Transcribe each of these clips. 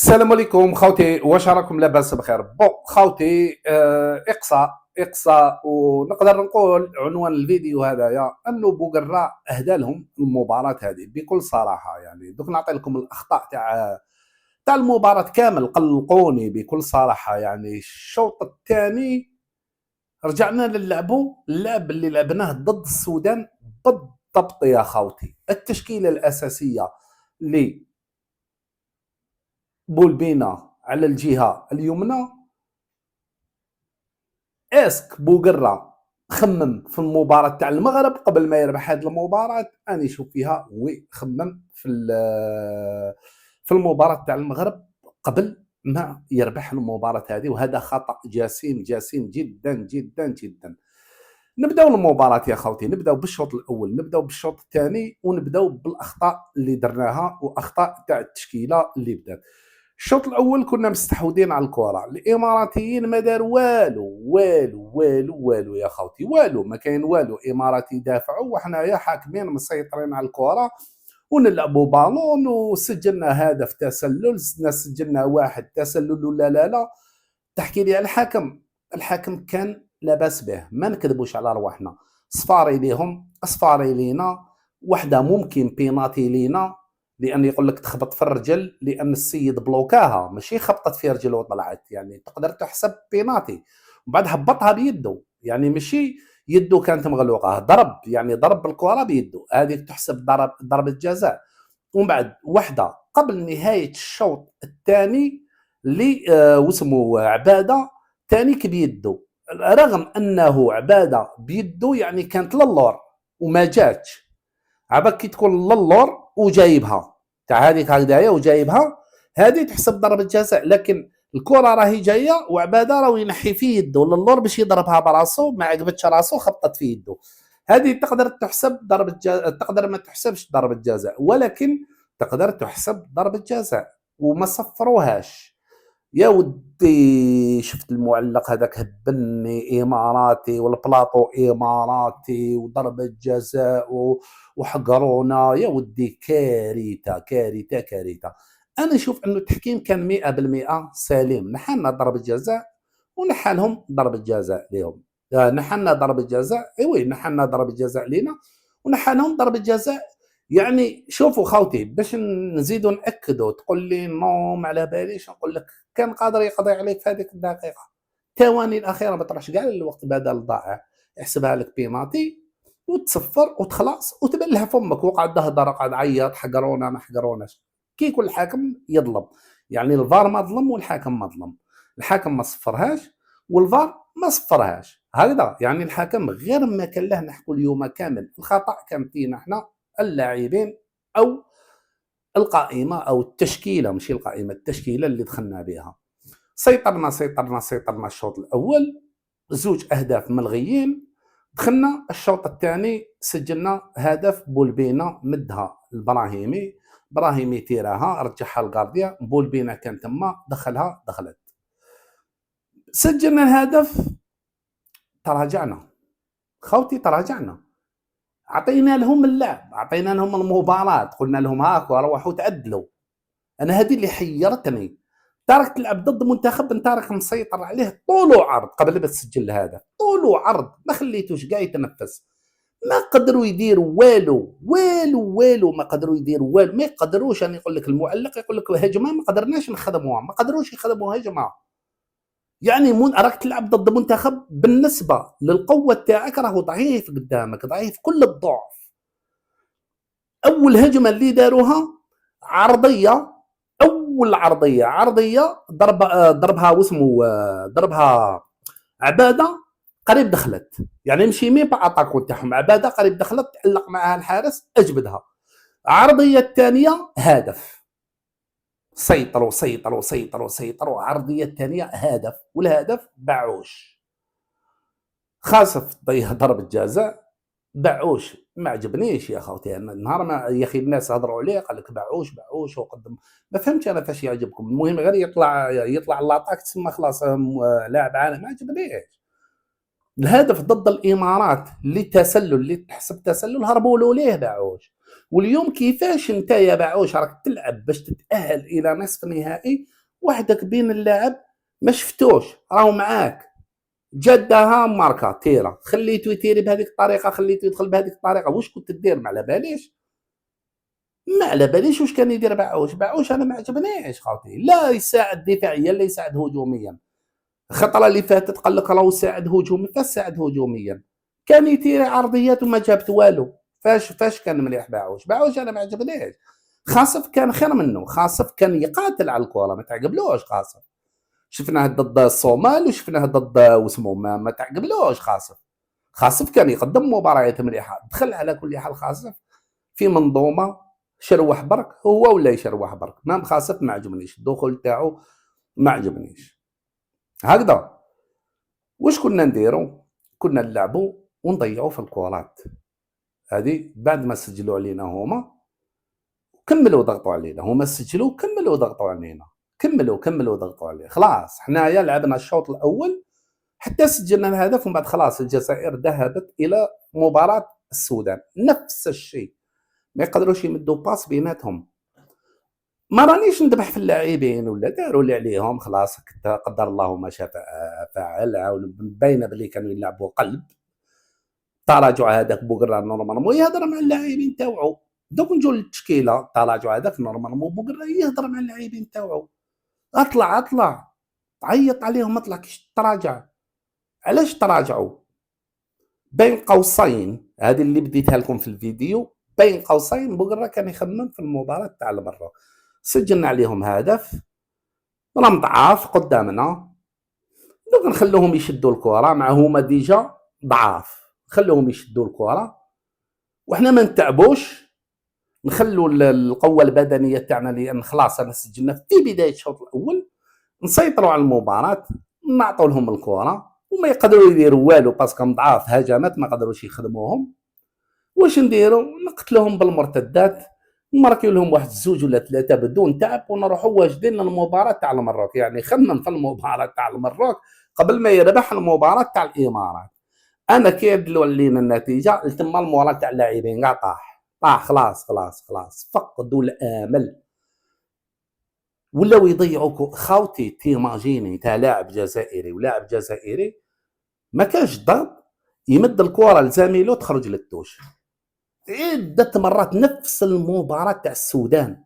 السلام عليكم خوتي، واش راكم لاباس بخير؟ خوتي، اقصاء ونقدر نقول عنوان الفيديو هذايا انه بوقراء اهدى لهم المباراه هذه بكل صراحه. يعني دوك نعطي لكم الاخطاء تاع المباراه كامل، قلقوني بكل صراحه. يعني الشوط الثاني رجعنا نلعبوا اللعب اللي لعبناه ضد السودان بالضبط يا خوتي. التشكيله الاساسيه اللي بولبينا على الجهه اليمنى، اسك بوقرة خمم في المباراة تاع المغرب قبل ما يربح هذه المباراة. أنا نشوف فيها وخمم في المباراة تاع المغرب قبل ما يربح المباراة هذه، وهذا خطأ جسيم جسيم جدا جدا جدا. نبداو المباراة يا خوتي، نبداو بالشوط الأول، نبداو بالشوط الثاني، ونبداو بالأخطاء اللي درناها وأخطاء تاع التشكيلة اللي بدات. الشوط الاول كنا مستحوذين على الكره، الاماراتيين ما دار والو والو والو والو يا خوتي، والو ما كاين والو. اماراتي يدافعوا وحنايا حاكمين مسيطرين على الكره ونلعبوا بالون، وسجلنا هدف تسلل، سجلنا واحد تسلل ولا لا. تحكي لي الحكم، الحكم كان لاباس به، ما نكذبوش على رواحنا. صفاري ليهم صفاري لينا، وحده ممكن بيناتي لينا، لان يقول لك تخبط في الرجل لان السيد بلوكاها، ماشي خبطت في رجل وطلعت. يعني تقدر تحسب بيناتي، وبعد هبطها بيده، يعني ماشي يده كانت مغلوقه، ضرب يعني ضرب الكره بيده، هذه تحسب ضربه جزاء. ومن بعد وحده قبل نهايه الشوط الثاني اللي واسمه عباده تانيك بيده، رغم انه عباده بيده يعني كانت للور وما جاتش. عباك كي تكون للور وجايبها تاع هذيك هكذايا وجايبها، هذه تحسب ضربه جزاء. لكن الكره راهي جايه وعباده راه ينحي في يده للور باش يضربها براسو، ما عجبتش راسو خبطت في يده، هذه تقدر تحسب ضربه جزاء، تقدر ما تحسبش ضربه جزاء، ولكن تقدر تحسب ضربه جزاء وما صفروهاش. يا ودي شفت المعلق هذاك هبني اماراتي والبلاطو اماراتي وضربه جزاء وحقرونا. يا ودي كارثه كارثه كارثه. انا اشوف انه التحكيم كان 100% سليم، نحلنا ضربه جزاء ونحى لهم ضربه جزاء لهم. نحلنا ضربه جزاء، ايوه نحلنا ضربه جزاء لينا ونحى لهم ضربه جزاء. يعني شوفوا خوتي، باش نزيدوا ناكدوا، تقول لي نو ما على باليش، نقول لك كان قادر يقضي عليك في هذيك الدقيقه، الثواني الاخيره ما تروحش كاع الوقت بدل ضائع، يحسبها لك بيناتي وتصفر وتخلص وتبان لها فمك، وقعد تهضر قاعد عيط حقرونا ما حقروناش. كي كل حاكم يظلم، يعني الفار ما ظلم والحاكم ما ظلم، الحاكم ما صفرهاش والفار ما صفرهاش، هكذا. يعني الحكم غير ما كان له نحكوا اليوم كامل الخطا كان فينا احنا اللاعبين او القائمه او التشكيله، ماشي القائمه، التشكيله اللي دخلنا بها. سيطرنا الشوط الاول، زوج اهداف ملغيين. دخلنا الشوط الثاني سجلنا هدف بولبينا مدها الابراهيمي، ابراهيمي تيراها رجعها الغارديا، بولبينا كان تما دخلها دخلت، سجلنا الهدف. تراجعنا خوتي، تراجعنا، عطينا لهم اللعب، عطينا لهم المباراة، قلنا لهم هاكو روحوا تعدلوا. انا هذه اللي حيرتني، تارك تلعب ضد منتخب انت راك مسيطر عليه طول وعرض قبل ما تسجل هذا، طول وعرض ما خليتوش كاع يتنفس، ما قدروا يديروا والو والو والو، ما قدروا يديروا والو، ما يقدروش. انا يقول لك المعلق يقول لك هجمه ما قدرناش نخدموها، ما قدروش يخدموا هجمه. يعني راك تلعب ضد منتخب بالنسبه للقوه تاعك راهو ضعيف قدامك، ضعيف كل الضعف. اول هجمه اللي داروها عرضيه، اول عرضيه ضربها واسمه ضربها عباده قريب دخلت، يعني مشي مي با اتاكو تاعهم، عباده قريب دخلت تعلق معها الحارس اجبدها. عرضيه الثانيه هدف، سيطروا عرضيه الثانيه هدف، والهدف بعوش خاسف ضربه جزاء. بعوش ما عجبنيش يا خوتي، النهار ما يا اخي الناس هضروا عليه قال لك بعوش وقدم، ما فهمتش انا فاش يعجبكم. المهم غير يطلع لاطاك تسمى خلاص لاعب عالم، ما عجبنيش. الهدف ضد الامارات اللي تسلل، اللي تحسب تسلل، هربوا له ليه بعوش. واليوم كيفاش انت يا بعوش راك تلعب باش تتاهل الى نصف نهائي وحدك بين اللاعب ما شفتوش راهو معاك جدها ماركا تيرا خليتو يتيري بهذيك الطريقه خليتو يدخل بهذيك الطريقه واش كنت دير ما على باليش ما على باليش واش كان يدير باعوش انا ما عجبنيش خاوتي لا يساعد دفاعيا لا يساعد هجوميا الخطره اللي فاتت قال لك راهو ساعد هجومي فساعد هجوميا كان يتيري عرضيات وما جابت والو فاش كان مليح باعوش انا ما عجبنيش خاصف كان خير منه خاصف كان يقاتل على الكره ما تعقبلوش خاصف شفناه ضد الصومال وشفناه ضد واسمه ما تعقبلوش خاصف كان يقدم مباريات مليحه دخل على كل حال خاصف في منظومه شروح برك هو ولا يشروح برك ما خاصف ما عجبنيش الدخول تاعو ما عجبنيش هكذا واش كنا نديرو كنا نلعبوا ونضيعوا في الكورات هذه بعد ما سجلوا علينا هما كملوا ضغطوا علينا هما سجلوا كملوا ضغطوا علينا كملوا ضغطوا عليه خلاص حنايا لعبنا الشوط الاول حتى سجلنا الهدف ومن بعد خلاص الجزائر ذهبت الى مباراه السودان نفس الشيء ما يقدروش يمدوا باس بيناتهم ما رانيش ندبح في اللاعبين ولا داروا اللي عليهم خلاص قدر الله ما شاء فعل عاود باينه بلي كانوا يلعبوا قلب تراجع هذاك بوغرا نورمالمون يهضر مع اللاعبين تاوعو دوك نجو للتشكيله التراجع هذاك نورمالمون بوغرا يهضر مع اللاعبين تاوعو اطلع عيط عليهم اطلع كيش تراجع علاش تراجعوا بين قوسين هذه اللي بديتها لكم في الفيديو بين قوسين بوغرا كان يخمم في المباراه تاع المره سجلنا عليهم هدف راهم ضعاف قدامنا دوك نخلوهم يشدوا الكره مع هما ديجا ضعاف خلوهم يشدوا الكره وحنا ما نتعبوش نخلوا القوه البدنيه تاعنا لان خلاص انا سجلنا في بدايه الشوط الاول نسيطروا على المباراه نعطوا لهم الكره وما يقدروا يديروا والو باسكو ضعاف هجمات ما قدروش يخدموهم واش نديروا نقتلوهم بالمرتدات نماركيو لهم واحد زوج ولا ثلاثه بدون تعب ونروحوا واجدين للمباراه تاع المروك يعني خمم في المباراه تاع المروك قبل ما يربح المباراه تاع الامارات انا كي يدلوا علينا النتيجه تما المورال تاع اللاعبين كاع طاح خلاص فقدوا الامل ولاو يضيعوا خاوتي تيماجيني تاع لاعب جزائري ما كانش ضغط يمد الكره لزميله تخرج للتوش عدة مرات نفس المباراة تاع السودان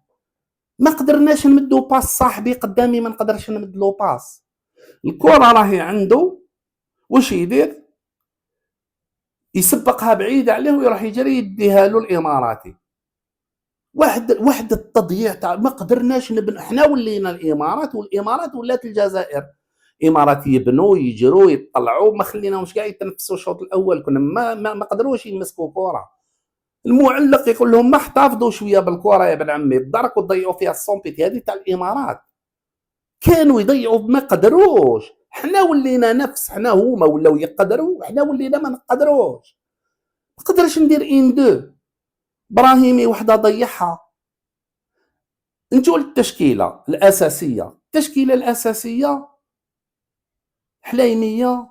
ما قدرناش نمدو باس صاحبي قدامي ما نقدرش نمد له باس الكره راهي عنده واش يدير يسبقها بعيد عليه ويروح يجري يديها له الاماراتي واحد التضييع تاع ما قدرناش نبني حنا ولينا الامارات والامارات ولات الجزائر امارات يبنوا يجروا يطلعوا ما خليناهمش كاع يتنفسوا الشوط الاول كنا ما قدروش يمسكوا كره المعلق يقول لهم ما احتفظوا شويه بالكره يا ابن عمي الدرك وتضيعوا فيها السومبيتي هذه تاع الامارات كانوا يضيعوا ما قدروش حنا ولينا نفس حنا هما ولاو يقدروا حنا ولينا ما نقدروش ما قدرش ندير ان دو ابراهيمي وحده ضيعها نجو للتشكيله الاساسيه حليميه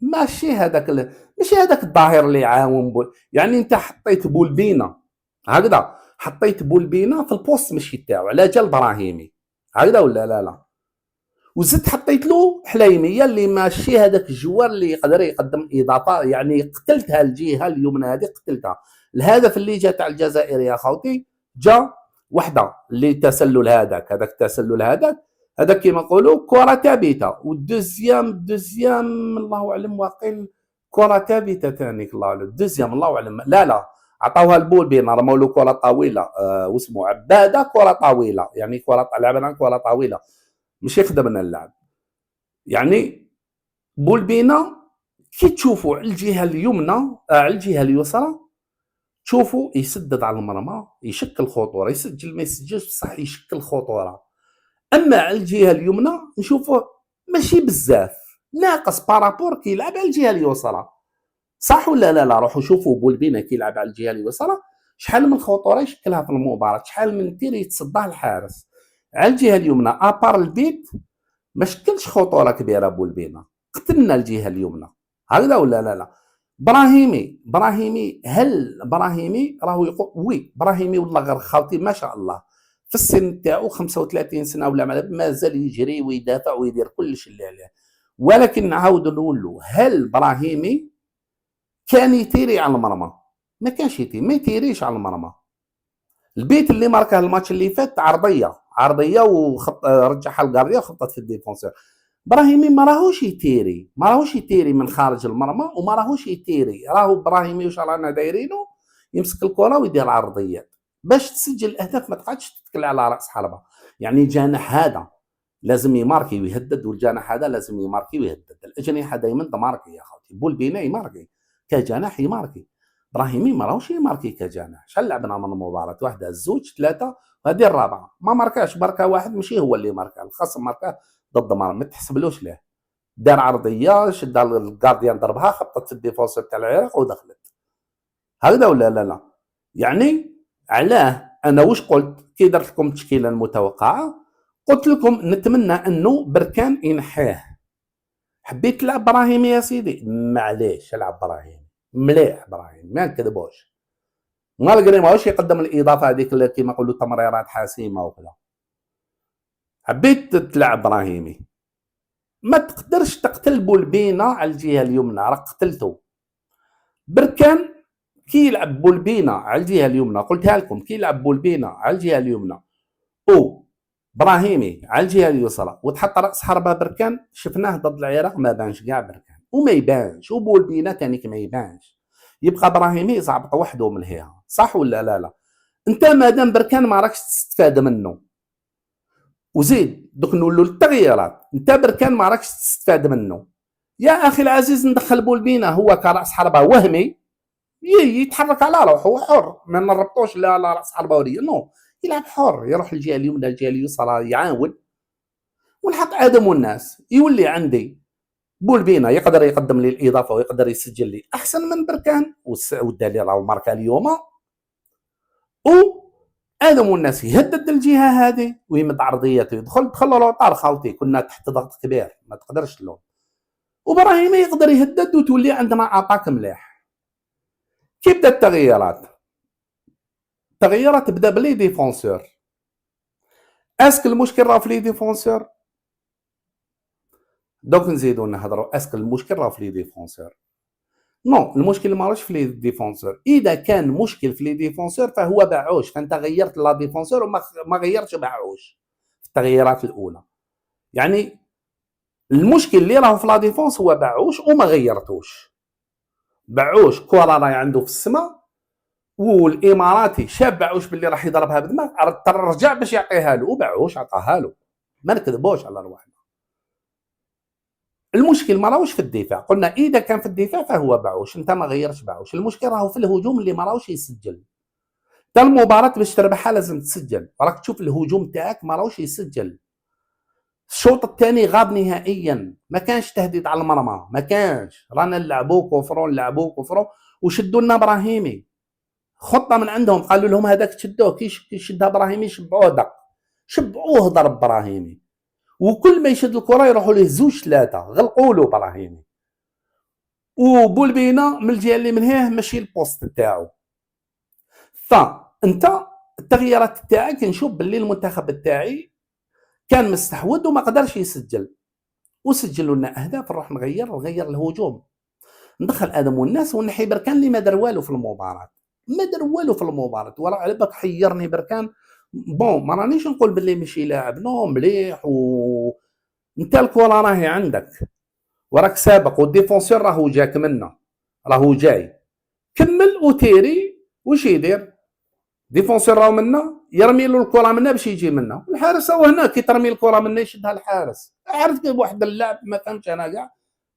ماشي هذاك الظاهر اللي يعاون يعني انت حطيت بولبينه هكذا حطيت بولبينه في البوست ماشي تاعو على جال ابراهيمي هكذا ولا لا وزدت حطيت له حليميه اللي ماشي هذاك الجوار اللي يقدر يقدم اضافه يعني قتلتها الجهه اليمنى هذه قتلتها الهدف اللي جا تاع الجزائر يا خوتي جا وحده اللي تسلل هذاك التسلل هذاك كيما نقولوا كره ثابته والدوزيام الله اعلم واقيل كره ثابته ثاني الله اعلم الدوزيام الله اعلم لا عطاوها البولبين رموا له كره طويله واسمه عباده كره طويله يعني كره لعبنا كره طويله ماشي خدمنا اللعب يعني بولبينا كي تشوفوا على الجهه اليمنى على الجهه اليسرى تشوفوا يسدد على المرمى يشكل خطوره يسجل ما يسجلش بصح يشكل خطوره اما على الجهه اليمنى نشوفه ماشي بزاف ناقص بارابور كي يلعب على الجهه اليسرى صح ولا لا روحوا شوفوا بولبينا كي يلعب على الجهه اليسرى شحال من خطوره يشكلها في المباراه شحال من تير يتصدى الحارس على الجهه اليمنى ابار البيت ما شكلش خطوره كبيره بولبينا قتلنا الجهه اليمنى هكذا ولا لا براهيمي هل براهيمي راهو يقول وي براهيمي والله غير خاوتي ما شاء الله في السن تاعو 35 سنه ولا مازال يجري ويدافع ويدير كلش اللي عليه. ولكن نعاود نقول له هل براهيمي كان يتيري على المرمى؟ ما كانش يتيري، ما يتيريش على المرمى. البيت اللي ماركه الماتش اللي فات عرضيه وخط رجعها الكارديا وخطط في الديفونسور. براهيمي ما راهوش يتيري من خارج المرمى، وما راهوش يتيري. راهو براهيمي واش رانا دايرينه؟ يمسك الكره ويدير عرضيات باش تسجل الاهداف، ما تقعدش تتكل على راس حربه. يعني الجناح هذا لازم يماركي ويهدد، والجناح هذا لازم يماركي ويهدد. الاجنحه دائما تماركي يا خوتي. بولبينا يماركي كجناح، يماركي. ابراهيمي ما راهوش يماركي كجناح. شحال لعبنا من مباراه؟ واحده، زوج، ثلاثه، وهذه الرابعه ما ماركاش. ماركا واحد ماشي هو اللي ماركا، الخصم ماركاه ضد ما تحسبلوش ليه. دار عرضيه، شد الكارديان ضربها، خبطت في الديفونسور تاع العراق ودخلت. هكذا ولا لا؟ يعني علاه انا واش قلت كي درت لكم التشكيله المتوقعه؟ قلت لكم نتمنى انه بركان ينحيه. حبيت تلعب براهيمي يا سيدي، معليش العب براهيمي مليح. براهيمي ما نكذبوش، مالغري ماهوش يقدم الاضافه هذيك اللي كيما نقولوا تمريرات حاسمه وكذا. حبيت تلعب براهيمي، ما تقدرش تقتل بولبينا على الجهه اليمنى، راك قتلته. بركان كي يلعب بولبينا على الجهه اليمنى، قلتها لكم، كي يلعب بولبينا على الجهه اليمنى او براهيمي على الجهه اليسرى وتحط راس حربه بركان، شفناه ضد العراق ما بانش كاع بركان، وما يبانش، وبولبينا ثاني ما يبانش. يبقى براهيمي يزعبط وحده من هنا، صح ولا لا؟ انت مادام بركان ما راكش تستفاد منه. وزيد دوك نقولوا التغييرات، انت بركان ما راكش تستفاد منه. يا اخي العزيز ندخل بولبينا هو كراس حربه وهمي يتحرك على روحه، هو حر، ما نربطوش لا راس حربه وريه، نو، يلعب حر، يروح الجهه اليمنى الجهه اليسرى، يعاون. ونحط ادم والناس، يولي عندي بولبينا يقدر يقدم لي الاضافه ويقدر يسجل لي احسن من بركان، والدليل راهو ماركا اليوم. و ادم والناس يهدد الجهه هذه ويمد عرضيته، دخل لوطار خاوتي، كنا تحت ضغط كبير ما تقدرش تلوم. وابراهيمي يقدر يهدد وتولي عندنا اتاك مليح. كي بدا التغييرات تبدا بلي ديفونسور. اسك المشكل راه في لي ديفونسور؟ دوك نزيدو نهضروا اسك المشكل راه في لي ديفونسور؟ نو، المشكل ماهوش في لي ديفونسور. اذا كان مشكل في لي ديفونسور فهو باعوش، فانت غيرت لا ديفونسور وما غيرتش باعوش في التغييرات الاولى. يعني المشكل اللي راه في لا ديفونس هو باعوش وما غيرتوش. باعوش كره راهي عنده في السماء، والاماراتي شاب باعوش باللي راح يضربها بدماغ، رجع باش يعطيها له، وباعوش عطاها له. ما نكذبوش على رواحنا. المشكل ما راهوش في الدفاع، قلنا اذا كان في الدفاع فهو باعوش، انت ما غيرتش باعوش. المشكل راهو في الهجوم اللي ما راهوش يسجل. تا المباراه باش تربحها لازم تسجل، راك تشوف الهجوم تاعك ما راهوش يسجل. الشوط الثاني غاب نهائيا، ما كانش تهديد على المرمى، ما كانش. رانا نلعبوا كفروا وشدوا لنا ابراهيمي خطه من عندهم، قالوا لهم هذاك تشدوه، كي شدها ابراهيمي شبعوه دق، شبعوه ضرب ابراهيمي. وكل ما يشد الكره يروحوا له زوج ثلاثه، غلقوا له ابراهيمي. وبولبينا من الجهه اللي من هيه ماشي البوست تاعو. فانت التغييرات تاعك نشوف باللي المنتخب تاعي كان مستحوذ وما قدرش يسجل، وسجلوا لنا اهداف. نروح نغير الهجوم، ندخل ادم والناس ونحي بركان اللي ما دار والو في المباراه، ما دار والو في المباراه. وراه على بالك حيرني بركان. بون ما رانيش نقول باللي ماشي لاعب، نو مليح. انت الكره راهي عندك وراك سابق، والديفونسور راهو جاك منا، راهو جاي، كمل وتيري. واش يدير ديفونسور راهو منا، يرمي له الكره منا باش يجي منا، الحارس هو هنا كي ترمي الكره منا يشدها الحارس. عرفت كيف واحد اللاعب ما فهمتش انا كاع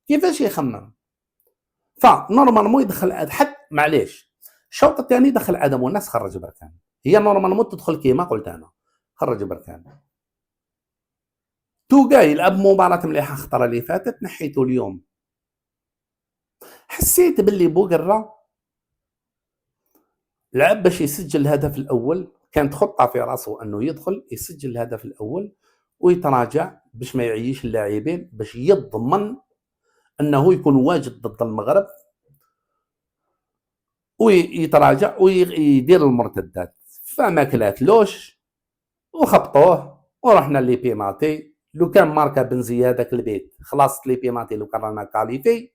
كيفاش يخمم. فنورمالمون يدخل حتى معليش الشوط الثاني دخل ادم والناس، خرج بركان. هي نورمالمون تدخل كيما قلت انا، خرج بركان. توقع يلعب مباراة مليحة الخطرة اللي فاتت، نحيته اليوم. حسيت باللي بوقرة لعب باش يسجل الهدف الاول، كانت خطة في راسه انه يدخل يسجل الهدف الاول ويتراجع باش ما يعيش اللاعبين، باش يضمن انه يكون واجد ضد المغرب ويتراجع ويدير المرتدات. فما كلاتلوش، وخبطوه ورحنا لي بينالتي. لو كان ماركا بنزية هذاك البيت خلاص لي بينالتي، لو كان رانا كاليفي.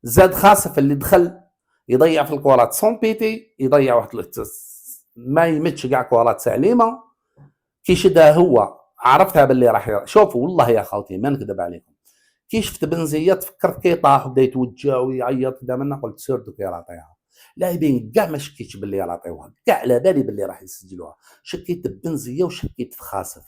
زاد خاسف اللي دخل يضيع في الكرات سون بيتي، يضيع واحد ما يمتش كاع كرات سليمه. كي شدها هو عرفتها باللي راح شوفوا والله يا خاوتي ما نكذب عليكم، كي شفت بنزيه تفكرت كي طاح وبدا يتوجع ويعيط قدامنا، قلت سير دوك يعطيها. لاعبين كاع ما شكيتش باللي يعطيوها، كاع على بالي باللي راح يسجلوها. شكيت ببنزيه وشكيت في خاسف.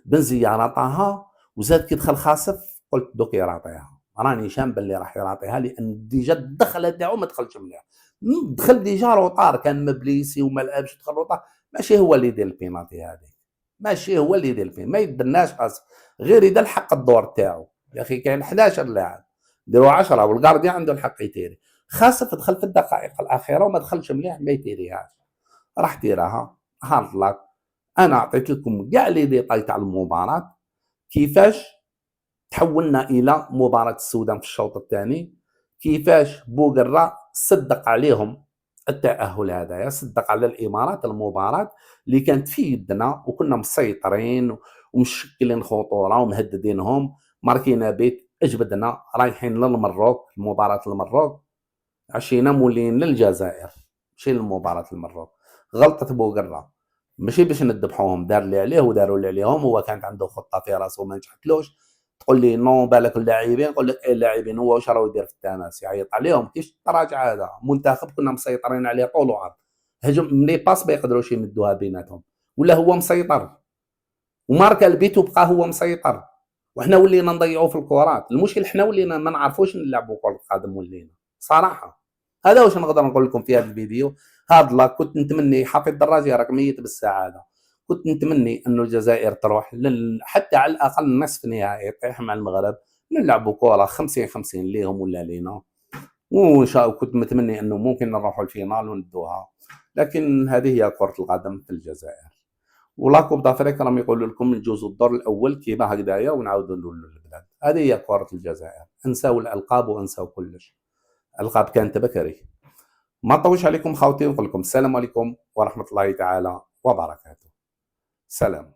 بنزيه عطاها وزاد كي دخل خاسف قلت دوك يعطيها، راني شام باللي راح يعطيها لان ديجا الدخله تاعو ما دخلش مليح. دخل ديجا روطار، كان مبليسي وما لعبش دخل روطار. ماشي هو اللي يدير البينالتي هذه، ماشي هو اللي يدير البينالتي، ما يدرناش خاص غير يدير الحق الدور تاعو. يا اخي كاين 11 لاعب ديروا 10 والغارديان عنده الحق يتيري. خاصة دخل في الدقائق الاخيره وما دخلش مليح ما يتيريهاش، راح ديرها هارد لاك. انا اعطيت لكم كاع لي ديتاي تاع المباراه، كيفاش تحولنا الى مباراه السودان في الشوط الثاني، كيفاش بوقرة صدق عليهم التاهل هذايا، صدق على الامارات المباراه اللي كانت في يدنا وكنا مسيطرين ومشكلين خطوره ومهددينهم. ماركينا بيت اجبدنا رايحين للمروك، مباراه المروك عشينا مولين للجزائر ماشي لمباراه المروك. غلطه بوقرة ماشي باش نذبحوهم، دار اللي عليه وداروا اللي عليهم، هو كانت عنده خطه في راسه ما نجحتلوش. تقول لي نو بالك اللاعبين، نقول لك ايه اللاعبين، هو واش راه يدير في التماس يعيط عليهم. كيش تراجع هذا منتخب كنا مسيطرين عليه طول وعرض، هجم ملي باس ما يقدروش يمدوها بيناتهم، ولا هو مسيطر وماركا البيت وبقى هو مسيطر، وحنا ولينا نضيعوا في الكرات. المشكل حنا ولينا ما نعرفوش نلعبوا كره القدم ولينا صراحه. هذا واش نقدر نقول لكم في هذا الفيديو. هاد لا كنت نتمني حفيظ دراجي راك ميت بالسعاده، كنت نتمني انه الجزائر تروح حتى على الاقل نصف نهائي يطيح مع المغرب، نلعبوا كره 50 50 ليهم ولا لينا. وان شاء الله كنت متمني انه ممكن نروحوا الفينال وندوها، لكن هذه هي كره القدم في الجزائر. ولا كوب دافريك راهم يقولوا لكم نجوزوا الدور الاول كيما هكذايا ونعاودوا نولوا للبلاد. هذه هي كره الجزائر، انساو الالقاب وانساو كلش، الالقاب كانت بكري. ما نطولش عليكم خاوتي، نقول لكم السلام عليكم ورحمه الله تعالى وبركاته. سلام.